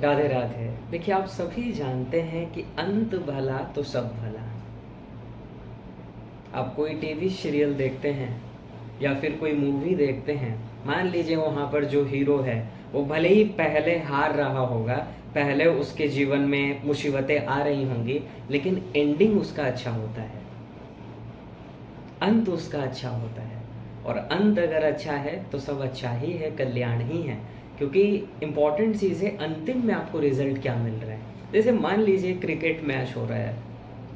राधे राधे। देखिए, आप सभी जानते हैं कि अंत भला तो सब भला। आप कोई टीवी सीरियल देखते हैं या फिर कोई मूवी देखते हैं, मान लीजिए वहाँ पर जो हीरो है वो भले ही पहले हार रहा होगा, पहले उसके जीवन में मुसीबतें आ रही होंगी, लेकिन एंडिंग उसका अच्छा होता है, अंत उसका अच्छा होता है। और अंत अगर अच्छा है तो सब अच्छा ही है, कल्याण ही है। क्योंकि इम्पॉर्टेंट चीज़ है अंतिम में आपको रिजल्ट क्या मिल रहा है। जैसे मान लीजिए क्रिकेट मैच हो रहा है,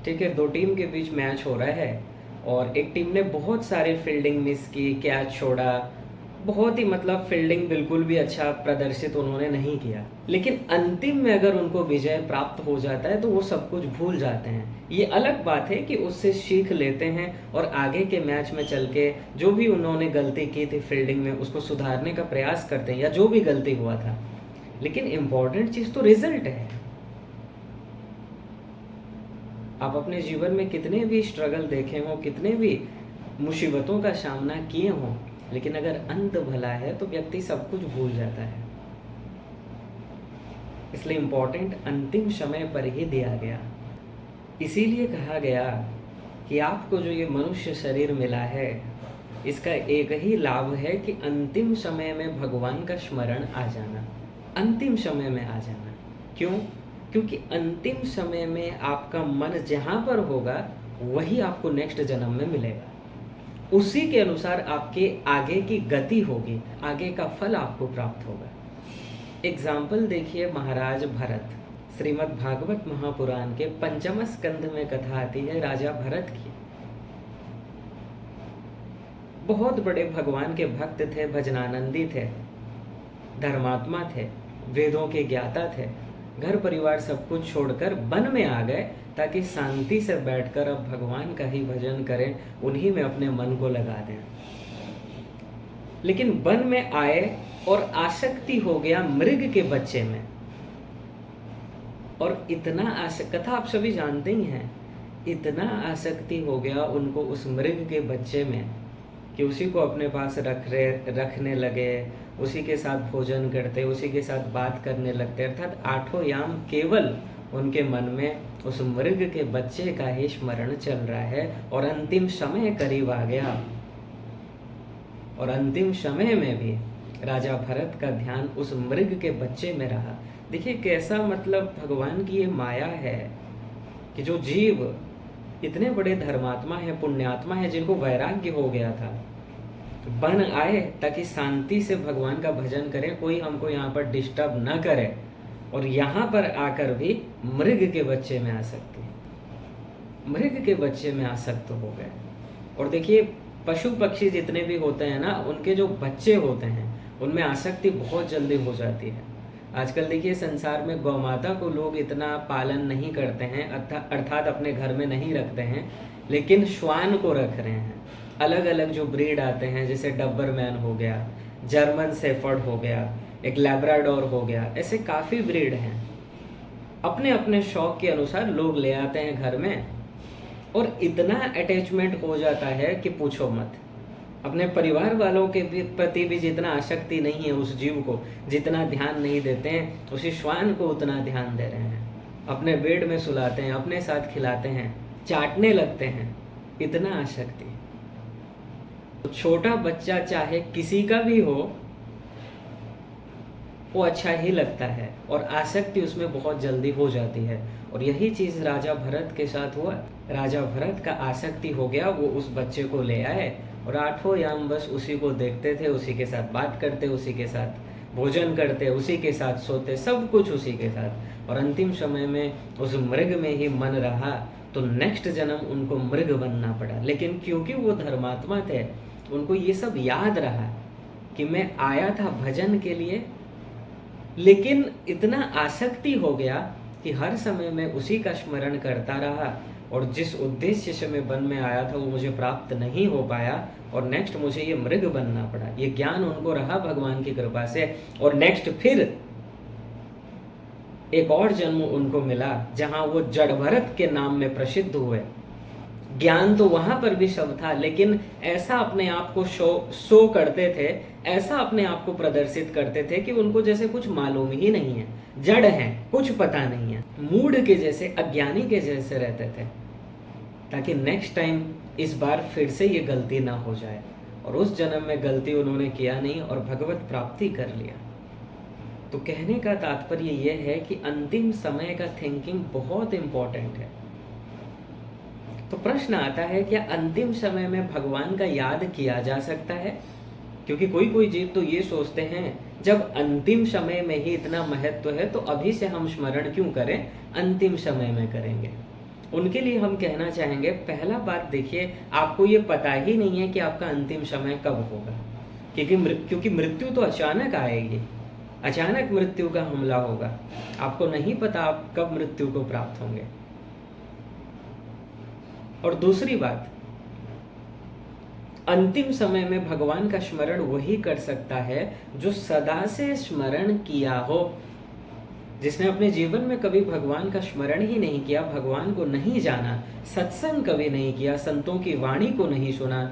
ठीक है, दो टीम के बीच मैच हो रहा है और एक टीम ने बहुत सारे फील्डिंग मिस की, कैच छोड़ा, बहुत ही मतलब फील्डिंग बिल्कुल भी अच्छा प्रदर्शित उन्होंने नहीं किया, लेकिन अंतिम में अगर उनको विजय प्राप्त हो जाता है तो वो सब कुछ भूल जाते हैं। ये अलग बात है कि उससे सीख लेते हैं और आगे के मैच में चल के जो भी उन्होंने गलती की थी फील्डिंग में उसको सुधारने का प्रयास करते हैं, या जो भी गलती हुआ था। लेकिन इम्पॉर्टेंट चीज़ तो रिजल्ट है। आप अपने जीवन में कितने भी स्ट्रगल देखे हों, कितने भी मुसीबतों का सामना किए हों, लेकिन अगर अंत भला है तो व्यक्ति सब कुछ भूल जाता है। इसलिए इम्पोर्टेंट अंतिम समय पर ही दिया गया। इसीलिए कहा गया कि आपको जो ये मनुष्य शरीर मिला है, इसका एक ही लाभ है कि अंतिम समय में भगवान का स्मरण आ जाना, अंतिम समय में आ जाना। क्यों? क्योंकि अंतिम समय में आपका मन जहाँ पर होगा वही आपको नेक्स्ट जन्म में मिलेगा, उसी के अनुसार आपके आगे की गति होगी, आगे का फल आपको प्राप्त होगा। एग्जाम्पल देखिए, महाराज भरत, श्रीमद् भागवत महापुराण के पंचम स्कंध में कथा आती है राजा भरत की। बहुत बड़े भगवान के भक्त थे, भजनानंदी थे, धर्मात्मा थे, वेदों के ज्ञाता थे। घर परिवार सब कुछ छोड़कर वन में आ गए ताकि शांति से बैठकर अब भगवान का ही भजन करें, उन्हीं में अपने मन को लगा दें। लेकिन वन में आए और आसक्ति हो गया मृग के बच्चे में, और इतना कथा आप सभी जानते ही हैं, इतना आसक्ति हो गया उनको उस मृग के बच्चे में कि उसी को अपने पास रखने लगे, उसी के साथ भोजन करते, उसी के साथ बात करने लगते, अर्थात आठों याम केवल उनके मन में उस मृग के बच्चे का ही स्मरण चल रहा है। और अंतिम समय करीब आ गया, और अंतिम समय में भी राजा भरत का ध्यान उस मृग के बच्चे में रहा। देखिए कैसा मतलब भगवान की ये माया है कि जो जीव इतने बड़े धर्मात्मा है, पुण्यात्मा है, जिनको वैराग्य हो गया था, बन आए ताकि शांति से भगवान का भजन करें, कोई हमको यहाँ पर डिस्टर्ब ना करे, और यहाँ पर आकर भी मृग के बच्चे में मृग के बच्चे में आसक्त हो गए। और देखिए पशु पक्षी जितने भी होते हैं ना, उनके जो बच्चे होते हैं उनमें आसक्ति बहुत जल्दी हो जाती है। आजकल देखिए संसार में गौमाता को लोग इतना पालन नहीं करते हैं, अर्थात अपने घर में नहीं रखते हैं, लेकिन श्वान को रख रहे हैं। अलग अलग जो ब्रीड आते हैं, जैसे डब्बरमैन हो गया, जर्मन शेफर्ड हो गया, एक लैब्राडोर हो गया, ऐसे काफ़ी ब्रीड हैं। अपने अपने शौक के अनुसार लोग ले आते हैं घर में, और इतना अटैचमेंट हो जाता है कि पूछो मत। अपने परिवार वालों के प्रति भी जितना आसक्ति नहीं है उस जीव को, जितना ध्यान नहीं देते हैं, उसी श्वान को उतना ध्यान दे रहे हैं। अपने बेड में सुलाते हैं, अपने साथ खिलाते हैं, चाटने लगते हैं, इतना आसक्ति। तो छोटा बच्चा चाहे किसी का भी हो वो अच्छा ही लगता है, और आसक्ति उसमें बहुत जल्दी हो जाती है। और यही चीज़ राजा भरत के साथ हुआ। राजा भरत का आसक्ति हो गया, वो उस बच्चे को ले आए और आठों याम बस उसी को देखते थे, उसी के साथ बात करते, उसी के साथ भोजन करते, उसी के साथ सोते, सब कुछ उसी के साथ। और अंतिम समय में उस मृग में ही मन रहा, तो नेक्स्ट जन्म उनको मृग बनना पड़ा। लेकिन क्योंकि वो धर्मात्मा थे, उनको ये सब याद रहा कि मैं आया था भजन के लिए, लेकिन इतना आसक्ति हो गया कि हर समय में उसी का स्मरण करता रहा, और जिस उद्देश्य से मैं वन में आया था वो मुझे प्राप्त नहीं हो पाया, और नेक्स्ट मुझे ये मृग बनना पड़ा। ये ज्ञान उनको रहा भगवान की कृपा से, और नेक्स्ट फिर एक और जन्म उनको मिला जहां वो जड़ भरत के नाम में प्रसिद्ध हुए, ज्ञान तो वहां पर भी सब था, लेकिन ऐसा अपने आप को शो करते थे, ऐसा अपने आप को प्रदर्शित करते थे कि उनको जैसे कुछ मालूम ही नहीं है, जड़ है, कुछ पता नहीं है, मूढ़ के जैसे, अज्ञानी के जैसे रहते थे, ताकि नेक्स्ट टाइम इस बार फिर से ये गलती ना हो जाए। और उस जन्म में गलती उन्होंने किया नहीं और भगवत प्राप्ति कर लिया। तो कहने का तात्पर्य यह है कि अंतिम समय का थिंकिंग बहुत इंपॉर्टेंट है। तो प्रश्न आता है, क्या अंतिम समय में भगवान का याद किया जा सकता है? क्योंकि कोई कोई जीव तो ये सोचते हैं, जब अंतिम समय में ही इतना महत्व है तो अभी से हम स्मरण क्यों करें, अंतिम समय में करेंगे। उनके लिए हम कहना चाहेंगे, पहला बात देखिए, आपको ये पता ही नहीं है कि आपका अंतिम समय कब होगा, क्योंकि मृत्यु तो अचानक आएगी, अचानक मृत्यु का हमला होगा, आपको नहीं पता आप कब मृत्यु को प्राप्त होंगे। और दूसरी बात, अंतिम समय में भगवान का स्मरण वही कर सकता है जो सदा से स्मरण किया हो। जिसने अपने जीवन में कभी भगवान का स्मरण ही नहीं किया, भगवान को नहीं जाना, सत्संग कभी नहीं किया, संतों की वाणी को नहीं सुना,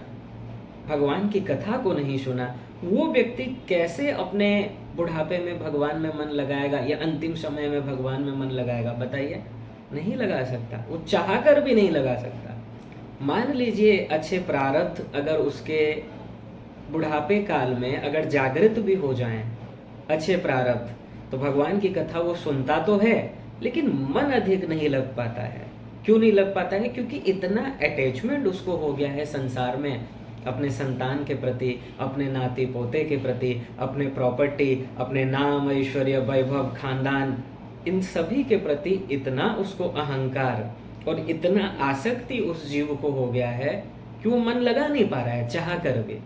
भगवान की कथा को नहीं सुना, वो व्यक्ति कैसे अपने बुढ़ापे में भगवान में मन लगाएगा या अंतिम समय में भगवान में मन लगाएगा? बताइए, नहीं लगा सकता, वो चाहकर भी नहीं लगा सकता। मान लीजिए अच्छे प्रारब्ध अगर उसके बुढ़ापे काल में अगर जागृत भी हो जाएं, अच्छे प्रारब्ध, तो भगवान की कथा वो सुनता तो है, लेकिन मन अधिक नहीं लग पाता है। क्यों नहीं लग पाता है? क्योंकि इतना अटैचमेंट उसको हो गया है संसार में, अपने संतान के प्रति, अपने नाती पोते के प्रति, अपने प्रॉपर्टी, अपने नाम, ऐश्वर्य, वैभव, खानदान, इन सभी के प्रति इतना उसको अहंकार और इतना आसक्ति उस जीव को हो गया है कि वो मन लगा नहीं पा रहा है चाह कर भी।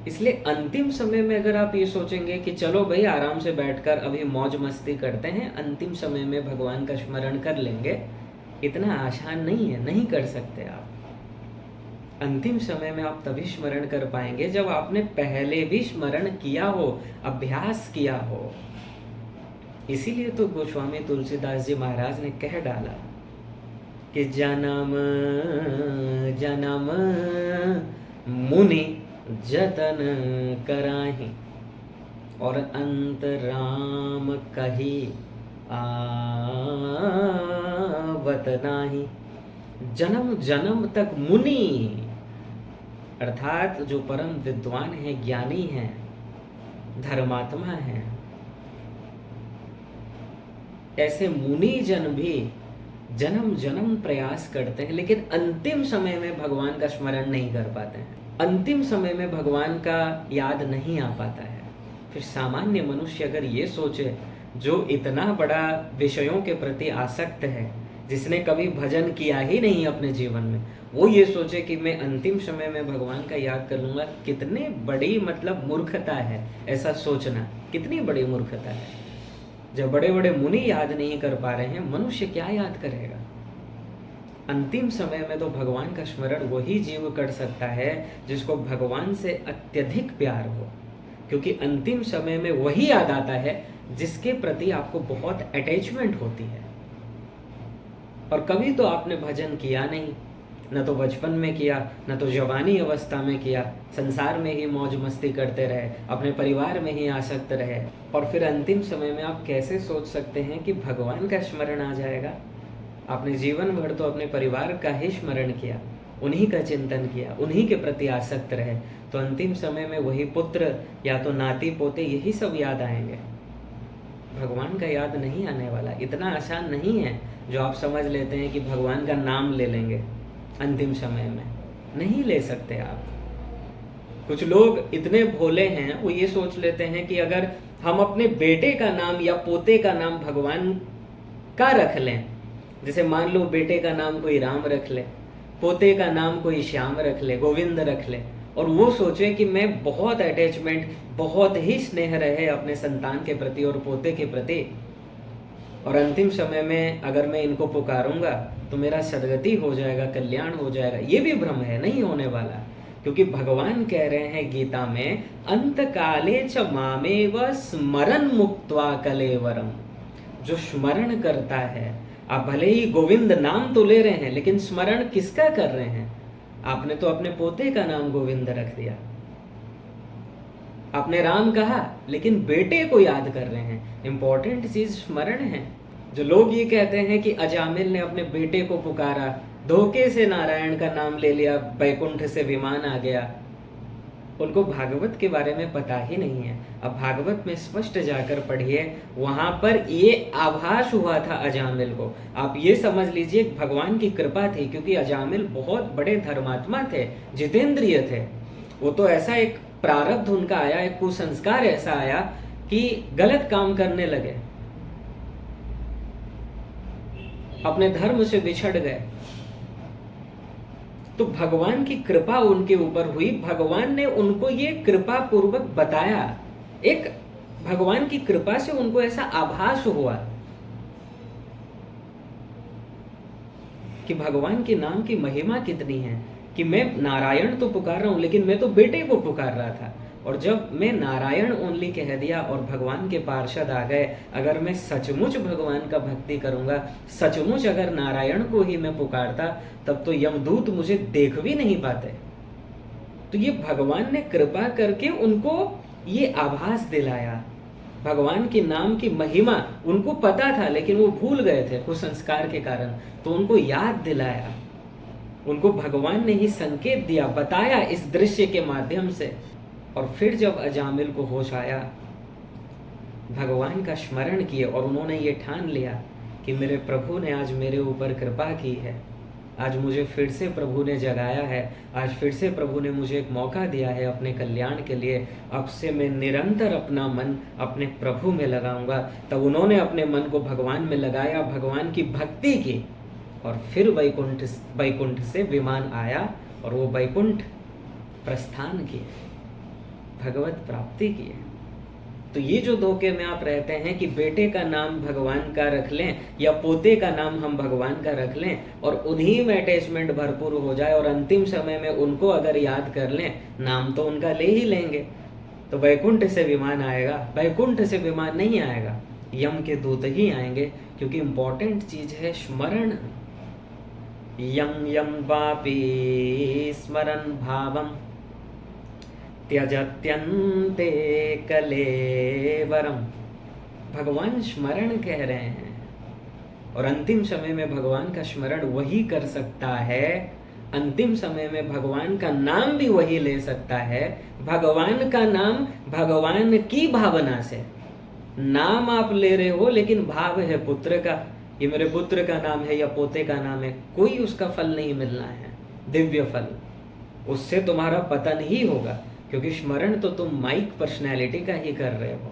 इसलिए अंतिम समय में अगर आप ये सोचेंगे कि चलो भाई आराम से बैठकर अभी मौज मस्ती करते हैं, अंतिम समय में भगवान का स्मरण कर लेंगे, इतना आसान नहीं है, नहीं कर सकते आप। अंतिम समय में आप तभी स्मरण कर पाएंगे जब आपने पहले भी स्मरण किया हो, अभ्यास किया हो। इसीलिए तो गोस्वामी तुलसीदास जी महाराज ने कह डाला कि जन्म जन्म मुनि जतन कराहि, और अंत राम कही आवत नाही। जन्म जन्म तक मुनि, अर्थात जो परम विद्वान है, ज्ञानी है, धर्मात्मा है, ऐसे मुनि जन भी जन्म जन्म प्रयास करते हैं, लेकिन अंतिम समय में भगवान का स्मरण नहीं कर पाते हैं, अंतिम समय में भगवान का याद नहीं आ पाता है। फिर सामान्य मनुष्य अगर ये सोचे, जो इतना बड़ा विषयों के प्रति आसक्त है, जिसने कभी भजन किया ही नहीं अपने जीवन में, वो ये सोचे कि मैं अंतिम समय में भगवान का याद कर लूँगा, कितनी बड़ी मतलब मूर्खता है ऐसा सोचना, कितनी बड़ी मूर्खता है। जब बड़े बड़े मुनि याद नहीं कर पा रहे हैं, मनुष्य क्या याद करेगा? अंतिम समय में तो भगवान का स्मरण वही जीव कर सकता है जिसको भगवान से अत्यधिक प्यार हो, क्योंकि अंतिम समय में वही याद आता है जिसके प्रति आपको बहुत अटैचमेंट होती है। और कभी तो आपने भजन किया नहीं, न तो बचपन में किया, न तो जवानी अवस्था में किया, संसार में ही मौज मस्ती करते रहे, अपने परिवार में ही आसक्त रहे, और फिर अंतिम समय में आप कैसे सोच सकते हैं कि भगवान का स्मरण आ जाएगा? आपने जीवन भर तो अपने परिवार का ही स्मरण किया, उन्हीं का चिंतन किया, उन्हीं के प्रति आसक्त रहे, तो अंतिम समय में वही पुत्र या तो नाती पोते यही सब याद आएंगे, भगवान का याद नहीं आने वाला। इतना आसान नहीं है जो आप समझ लेते हैं कि भगवान का नाम ले लेंगे अंतिम समय में, नहीं ले सकते आप। कुछ लोग इतने भोले हैं, वो ये सोच लेते हैं कि अगर हम अपने बेटे का नाम या पोते का नाम भगवान का रख लें, जैसे मान लो बेटे का नाम कोई राम रख ले, पोते का नाम कोई श्याम रख ले, गोविंद रख ले, और वो सोचे कि मैं बहुत अटैचमेंट, बहुत ही स्नेह रहे अपने संतान के प्रति और पोते के प्रति, और अंतिम समय में अगर मैं इनको पुकारूंगा तो मेरा सदगति हो जाएगा, कल्याण हो जाएगा, ये भी भ्रम है, नहीं होने वाला। क्योंकि भगवान कह रहे हैं गीता में, अंत काले च मामेव स्मरन मुक्त्वा कलेवरम। जो स्मरण करता है, आप भले ही गोविंद नाम तो ले रहे हैं, लेकिन स्मरण किसका कर रहे हैं? आपने तो अपने पोते का नाम गोविंद रख दिया। आपने राम कहा, लेकिन बेटे को याद कर रहे हैं। इंपॉर्टेंट चीज स्मरण है। जो लोग ये कहते हैं कि अजामिल ने अपने बेटे को पुकारा, धोखे से नारायण का नाम ले लिया, बैकुंठ से विमान आ गया, उनको भागवत के बारे में पता ही नहीं है। अब भागवत में स्पष्ट जाकर पढ़िए, वहां पर ये आभास हुआ था अजामिल को। आप ये समझ लीजिए भगवान की कृपा थी, क्योंकि अजामिल बहुत बड़े धर्मात्मा थे, जितेंद्रिय थे। वो तो ऐसा एक प्रारब्ध उनका आया, एक कुसंस्कार ऐसा आया कि गलत काम करने लगे, अपने धर्म से बिछड़ गए। तो भगवान की कृपा उनके ऊपर हुई, भगवान ने उनको ये कृपा पूर्वक बताया। एक भगवान की कृपा से उनको ऐसा आभास हुआ कि भगवान के नाम की महिमा कितनी है, कि मैं नारायण तो पुकार रहा हूं, लेकिन मैं तो बेटे को पुकार रहा था। और जब मैं नारायण ओनली कह दिया और भगवान के पार्षद आ गए, अगर मैं सचमुच भगवान का भक्ति करूंगा, सचमुच अगर नारायण को ही मैं पुकारता, तब तो यमदूत मुझे देख भी नहीं पाते। तो ये भगवान ने कृपा करके उनको ये आभास दिलाया। भगवान के नाम की महिमा उनको पता था, लेकिन वो भूल गए थे कुसंस्कार के कारण, तो उनको याद दिलाया। उनको भगवान ने ही संकेत दिया, बताया इस दृश्य के माध्यम से। और फिर जब अजामिल को होश आया, भगवान का स्मरण किए और उन्होंने ये ठान लिया कि मेरे प्रभु ने आज मेरे ऊपर कृपा की है, आज मुझे फिर से प्रभु ने जगाया है, आज फिर से प्रभु ने मुझे एक मौका दिया है अपने कल्याण के लिए, अब से मैं निरंतर अपना मन अपने प्रभु में लगाऊंगा। तब उन्होंने अपने मन को भगवान में लगाया, भगवान की भक्ति की, और फिर वैकुंठ से विमान आया और वो वैकुंठ प्रस्थान किए, भगवत प्राप्ति की है। तो ये जो धोखे में आप रहते हैं कि बेटे का नाम भगवान का रख लें या पोते का नाम हम भगवान का रख लें और उन्हीं में अटैचमेंट भरपूर हो जाए और अंतिम समय में उनको अगर याद कर लें, नाम तो उनका ले ही लेंगे, तो वैकुंठ से विमान आएगा। वैकुंठ से विमान नहीं आएगा, यम के दूत ही आएंगे, क्योंकि इंपॉर्टेंट चीज है स्मरण। यम यम वापि स्मरण भावम त्यजत्यन्ते कलेवरम। भगवान स्मरण कह रहे हैं, और अंतिम समय में भगवान का स्मरण वही कर सकता है, अंतिम समय में भगवान का नाम भी वही ले सकता है। भगवान का नाम भगवान की भावना से, नाम आप ले रहे हो लेकिन भाव है पुत्र का, ये मेरे पुत्र का नाम है या पोते का नाम है, कोई उसका फल नहीं मिलना है, दिव्य फल उससे तुम्हारा पतन ही होगा, क्योंकि स्मरण तो तुम माइक पर्सनैलिटी का ही कर रहे हो।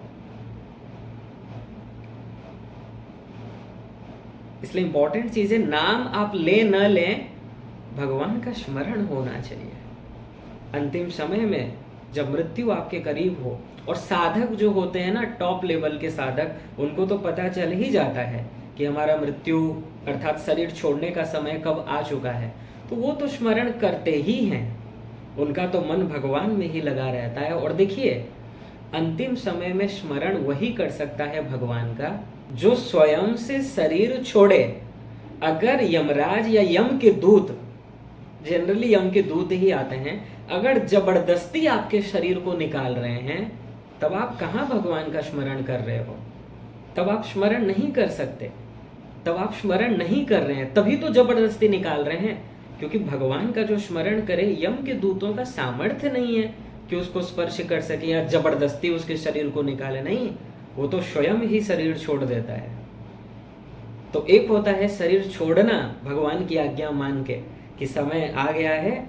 इसलिए इंपॉर्टेंट चीज है, नाम आप ले न लें, भगवान का स्मरण होना चाहिए। अंतिम समय में जब मृत्यु आपके करीब हो, और साधक जो होते हैं ना, टॉप लेवल के साधक, उनको तो पता चल ही जाता है कि हमारा मृत्यु अर्थात शरीर छोड़ने का समय कब आ चुका है, तो वो तो स्मरण करते ही हैं, उनका तो मन भगवान में ही लगा रहता है। और देखिए, अंतिम समय में स्मरण वही कर सकता है भगवान का जो स्वयं से शरीर छोड़े। अगर यमराज या यम के दूत, जनरली यम के दूत ही आते हैं, अगर जबरदस्ती आपके शरीर को निकाल रहे हैं, तब आप कहाँ भगवान का स्मरण कर रहे हो? तब आप स्मरण नहीं कर सकते, तब आप स्मरण नहीं कर रहे हैं, तभी तो जबरदस्ती निकाल रहे हैं। क्योंकि भगवान का जो स्मरण करे, यम के दूतों का सामर्थ्य नहीं है कि उसको स्पर्श कर सके या जबरदस्ती उसके शरीर को निकाले, नहीं, वो तो स्वयं ही शरीर छोड़ देता है। तो एक होता है शरीर छोड़ना भगवान की आज्ञा मान के कि समय आ गया है,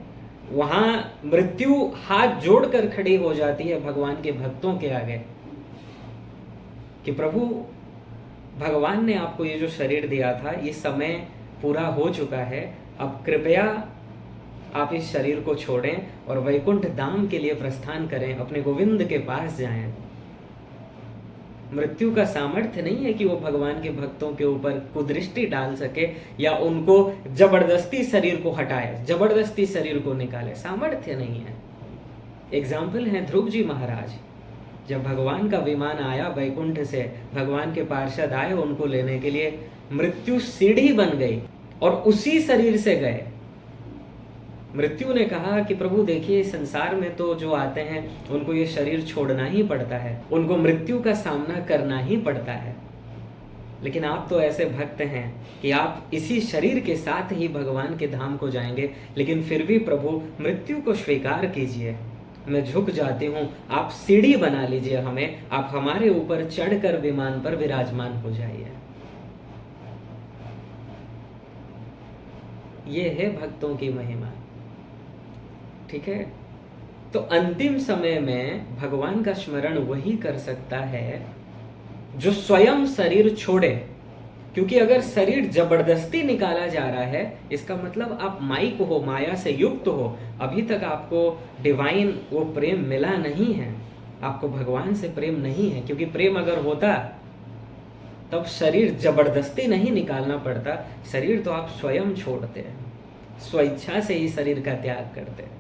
वहां मृत्यु हाथ जोड़कर खड़ी हो जाती है भगवान के भक्तों के आगे कि प्रभु, भगवान ने आपको ये जो शरीर दिया था, ये समय पूरा हो चुका है, अब कृपया आप इस शरीर को छोड़ें और वैकुंठ धाम के लिए प्रस्थान करें, अपने गोविंद के पास जाएं। मृत्यु का सामर्थ्य नहीं है कि वो भगवान के भक्तों के ऊपर कुदृष्टि डाल सके या उनको जबरदस्ती शरीर को हटाए, जबरदस्ती शरीर को निकाले, सामर्थ्य नहीं है। एग्जाम्पल है ध्रुव जी महाराज। जब भगवान का विमान आया वैकुंठ से, भगवान के पार्षद आए उनको लेने के लिए, मृत्यु सीढ़ी बन गई और उसी शरीर से गए। मृत्यु ने कहा कि प्रभु देखिए, संसार में तो जो आते हैं उनको ये शरीर छोड़ना ही पड़ता है, उनको मृत्यु का सामना करना ही पड़ता है, लेकिन आप तो ऐसे भक्त हैं कि आप इसी शरीर के साथ ही भगवान के धाम को जाएंगे, लेकिन फिर भी प्रभु मृत्यु को स्वीकार कीजिए, मैं झुक जाती हूँ, आप सीढ़ी बना लीजिए हमें, आप हमारे ऊपर चढ़कर विमान पर विराजमान हो जाइए। ये है भक्तों की महिमा। ठीक है, तो अंतिम समय में भगवान का स्मरण वही कर सकता है जो स्वयं शरीर छोड़े, क्योंकि अगर शरीर जबरदस्ती निकाला जा रहा है, इसका मतलब आप माइक हो, माया से युक्त हो, अभी तक आपको डिवाइन वो प्रेम मिला नहीं है, आपको भगवान से प्रेम नहीं है। क्योंकि प्रेम अगर होता तब शरीर जबरदस्ती नहीं निकालना पड़ता, शरीर तो आप स्वयं छोड़ते हैं, स्वेच्छा से ही शरीर का त्याग करते हैं।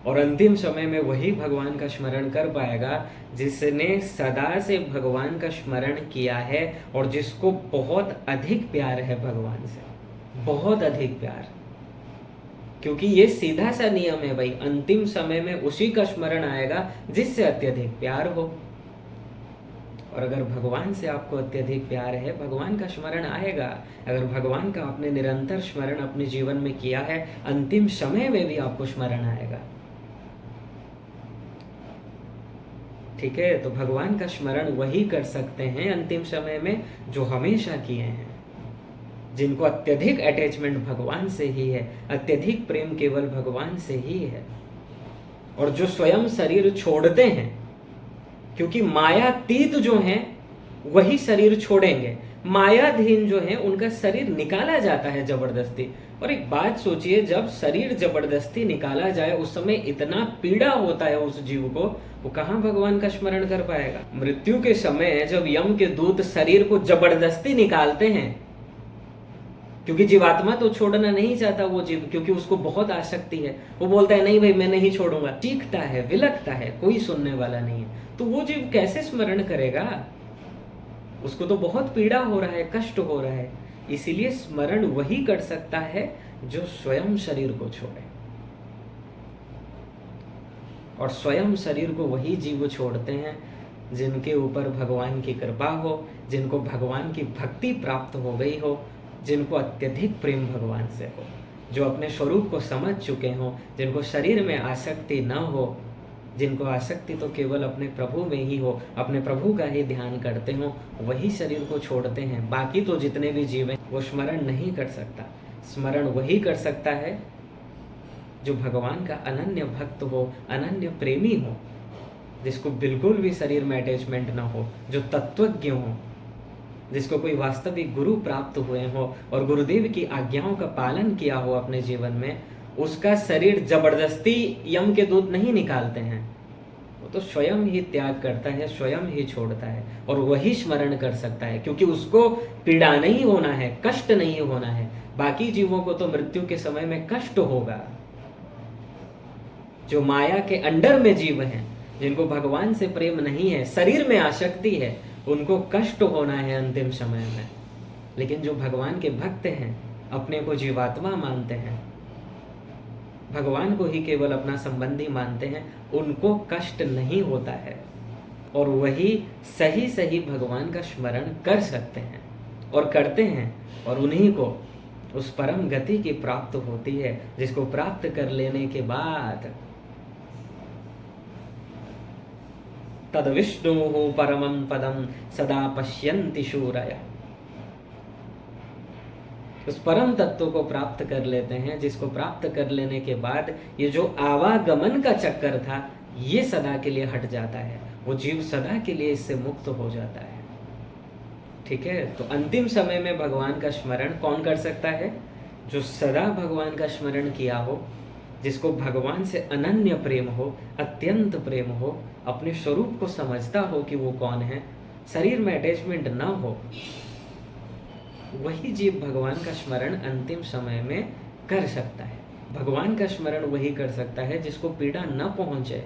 और अंतिम समय में वही भगवान का स्मरण कर पाएगा जिसने सदा से भगवान का स्मरण किया है और जिसको बहुत अधिक प्यार है भगवान से, बहुत अधिक प्यार। क्योंकि ये सीधा सा नियम है भाई, अंतिम समय में उसी का स्मरण आएगा जिससे अत्यधिक प्यार हो। और अगर भगवान से आपको अत्यधिक प्यार है, भगवान का स्मरण आएगा। अगर भगवान का आपने निरंतर स्मरण अपने जीवन में किया है, अंतिम समय में भी आपको स्मरण आएगा। ठीक है, तो भगवान का स्मरण वही कर सकते हैं अंतिम समय में जो हमेशा किए हैं, जिनको अत्यधिक अटैचमेंट भगवान से ही है, अत्यधिक प्रेम केवल भगवान से ही है, और जो स्वयं शरीर छोड़ते हैं, क्योंकि मायातीत जो हैं वही शरीर छोड़ेंगे, मायाधीन जो हैं उनका शरीर निकाला जाता है जबरदस्ती। और एक बात सोचिए, जब शरीर जबरदस्ती निकाला जाए उस समय इतना पीड़ा होता है उस जीव को, वो कहाँ भगवान का स्मरण कर पाएगा। मृत्यु के समय जब यम के दूत शरीर को जबरदस्ती निकालते हैं, क्योंकि जीवात्मा तो छोड़ना नहीं चाहता वो जीव, क्योंकि उसको बहुत आसक्ति है, वो बोलता है नहीं भाई मैं नहीं छोड़ूंगा, चीखता है, विलखता है, कोई सुनने वाला नहीं है, तो वो जीव कैसे स्मरण करेगा, उसको तो बहुत पीड़ा हो रहा है, कष्ट हो रहा है। इसीलिए स्मरण वही कर सकता है जो स्वयं शरीर को छोड़े, और स्वयं शरीर को वही जीव छोड़ते हैं जिनके ऊपर भगवान की कृपा हो, जिनको भगवान की भक्ति प्राप्त हो गई हो, जिनको अत्यधिक प्रेम भगवान से हो, जो अपने स्वरूप को समझ चुके हों, जिनको शरीर में आसक्ति न हो, जिनको आसक्ति तो केवल अपने प्रभु में ही हो, अपने प्रभु का ही ध्यान करते हो, वही शरीर को छोड़ते हैं। बाकी तो जितने भी जीव हैं वो स्मरण नहीं कर सकता। स्मरण वही कर सकता है जो भगवान का अनन्य भक्त हो, अनन्य प्रेमी हो, जिसको बिल्कुल भी शरीर में अटैचमेंट ना हो, जो तत्वज्ञ हो, जिसको कोई वास्तविक गुरु प्राप्त हुए हो और गुरुदेव की आज्ञाओं का पालन किया हो अपने जीवन में, उसका शरीर जबरदस्ती यम के दूत नहीं निकालते हैं, वो तो स्वयं ही त्याग करता है, स्वयं ही छोड़ता है, और वही स्मरण कर सकता है, क्योंकि उसको पीड़ा नहीं होना है, कष्ट नहीं होना है। बाकी जीवों को तो मृत्यु के समय में कष्ट होगा, जो माया के अंडर में जीव हैं, जिनको भगवान से प्रेम नहीं है, शरीर में आसक्ति है, उनको कष्ट होना है अंतिम समय में। लेकिन जो भगवान के भक्त हैं, अपने को जीवात्मा मानते हैं, भगवान को ही केवल अपना संबंधी मानते हैं, उनको कष्ट नहीं होता है, और वही सही सही भगवान का स्मरण कर सकते हैं और करते हैं, और उन्हीं को उस परम गति की प्राप्त होती है, जिसको प्राप्त कर लेने के बाद तद विष्णु परमं पदम सदा पश्यन्ति शूरयः, उस परम तत्व को प्राप्त कर लेते हैं, जिसको प्राप्त कर लेने के बाद ये जो आवागमन का चक्कर था ये सदा के लिए हट जाता है, वो जीव सदा के लिए इससे मुक्त हो जाता है। ठीक है, तो अंतिम समय में भगवान का स्मरण कौन कर सकता है? जो सदा भगवान का स्मरण किया हो, जिसको भगवान से अनन्य प्रेम हो, अत्यंत प्रेम हो, अपने स्वरूप को समझता हो कि वो कौन है, शरीर में अटैचमेंट ना हो, वही जीव भगवान का स्मरण अंतिम समय में कर सकता है। भगवान का स्मरण वही कर सकता है जिसको पीड़ा न पहुंचे,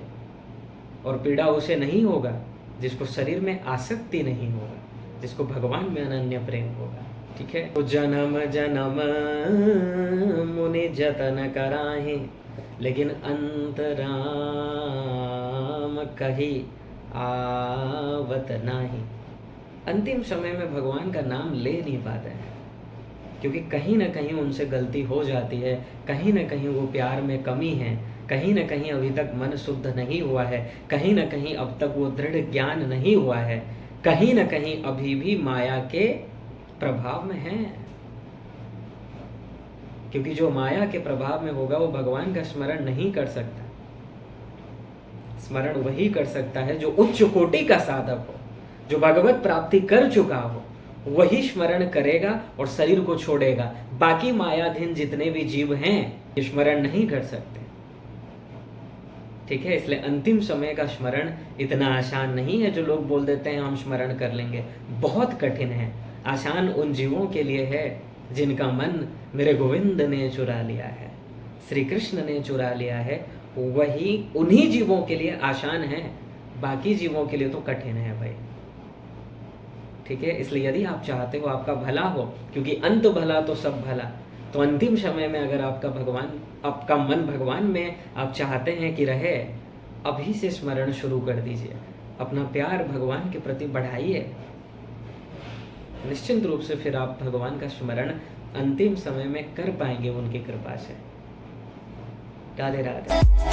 और पीड़ा उसे नहीं होगा जिसको शरीर में आसक्ति नहीं होगा, जिसको भगवान में अनन्य प्रेम होगा। ठीक है, तो जन्म जन्म मुनि जतन कराहे, लेकिन अंत राम कही आवत नाही। अंतिम समय में भगवान का नाम ले नहीं पाते हैं, क्योंकि कहीं ना कहीं उनसे गलती हो जाती है, कहीं ना कहीं वो प्यार में कमी है, कहीं ना कहीं अभी तक मन शुद्ध नहीं हुआ है, कहीं ना कहीं अब तक वो दृढ़ ज्ञान नहीं हुआ है, कहीं ना कहीं अभी भी माया के प्रभाव में है। क्योंकि जो माया के प्रभाव में होगा वो भगवान का स्मरण नहीं कर सकता। स्मरण वही कर सकता है जो उच्च कोटि का साधक हो, जो भगवत प्राप्ति कर चुका हो, वही स्मरण करेगा और शरीर को छोड़ेगा। बाकी मायाधीन जितने भी जीव हैं ये स्मरण नहीं कर सकते। ठीक है, इसलिए अंतिम समय का स्मरण इतना आसान नहीं है जो लोग बोल देते हैं हम स्मरण कर लेंगे। बहुत कठिन है। आसान उन जीवों के लिए है जिनका मन मेरे गोविंद ने चुरा लिया है, श्री कृष्ण ने चुरा लिया है। वही उन्हीं जीवों के लिए आसान है, बाकी जीवों के लिए तो कठिन है भाई। ठीक है, इसलिए यदि आप चाहते हो आपका भला हो, क्योंकि अंत भला तो सब भला, तो अंतिम समय में अगर आपका मन भगवान में आप चाहते हैं कि रहे, अभी से स्मरण शुरू कर दीजिए। अपना प्यार भगवान के प्रति बढ़ाइए। निश्चिंत रूप से फिर आप भगवान का स्मरण अंतिम समय में कर पाएंगे उनकी कृपा से। राधे राधे।